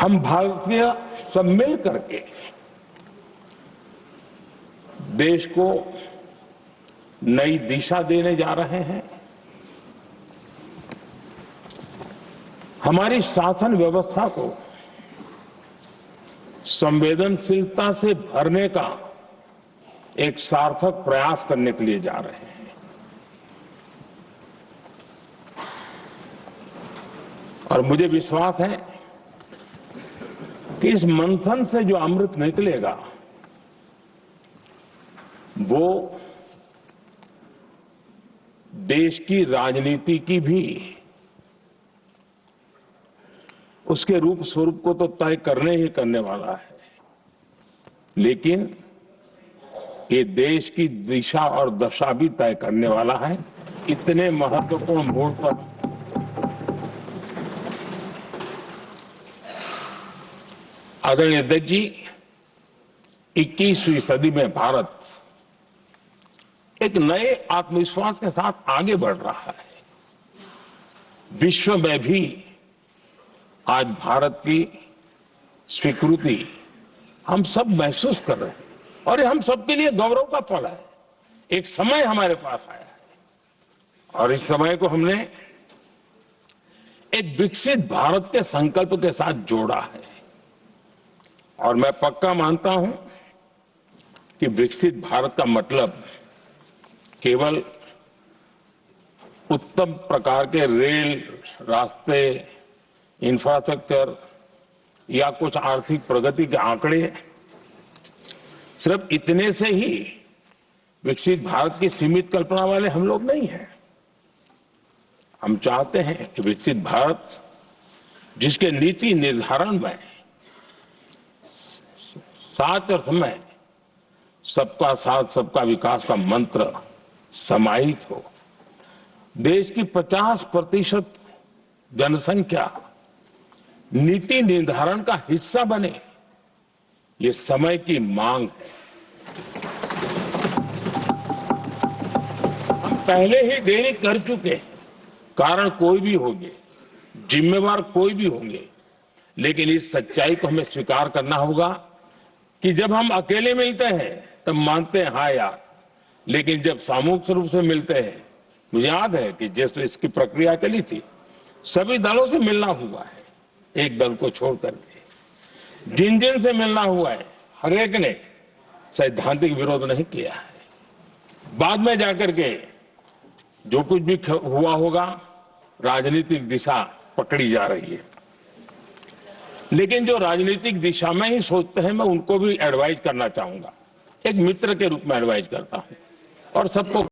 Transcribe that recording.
हम भारतीय सब मिल करके देश को नई दिशा देने जा रहे हैं। हमारी शासन व्यवस्था को संवेदनशीलता से भरने का एक सार्थक प्रयास करने के लिए जा रहे हैं। और मुझे विश्वास है कि इस मंथन से जो अमृत निकलेगा वो देश की राजनीति की भी उसके रूप स्वरूप को तो तय करने ही करने वाला है, लेकिन ये देश की दिशा और दशा भी तय करने वाला है। इतने महत्वपूर्ण मोड़ पर आदरणीय अध्यक्ष जी, 21वीं सदी में भारत एक नए आत्मविश्वास के साथ आगे बढ़ रहा है। विश्व में भी आज भारत की स्वीकृति हम सब महसूस कर रहे हैं और ये हम सबके लिए गौरव का पल है। एक समय हमारे पास आया है और इस समय को हमने एक विकसित भारत के संकल्प के साथ जोड़ा है। और मैं पक्का मानता हूं कि विकसित भारत का मतलब केवल उत्तम प्रकार के रेल, रास्ते, इंफ्रास्ट्रक्चर या कुछ आर्थिक प्रगति के आंकड़े सिर्फ इतने से ही विकसित भारत की सीमित कल्पना वाले हम लोग नहीं हैं। हम चाहते हैं कि विकसित भारत जिसके नीति निर्धारण में साथ अर्थ में सबका साथ सबका विकास का मंत्र समाहित हो, देश की 50% जनसंख्या नीति निर्धारण का हिस्सा बने, ये समय की मांग है। हम पहले ही देरी कर चुके हैं। कारण कोई भी होंगे, जिम्मेवार कोई भी होंगे, लेकिन इस सच्चाई को हमें स्वीकार करना होगा कि जब हम अकेले मिलते हैं तब मानते हैं हाँ यार, लेकिन जब सामूहिक रूप से मिलते हैं, मुझे याद है कि जैसे इसकी प्रक्रिया चली थी, सभी दलों से मिलना हुआ है, एक दल को छोड़ करके जिन जिन से मिलना हुआ है हर एक ने सैद्धांतिक विरोध नहीं किया है। बाद में जाकर के जो कुछ भी हुआ होगा, राजनीतिक दिशा पकड़ी जा रही है, लेकिन जो राजनीतिक दिशा में ही सोचते हैं, मैं उनको भी एडवाइज करना चाहूंगा। एक मित्र के रूप में एडवाइज करता हूं और सबको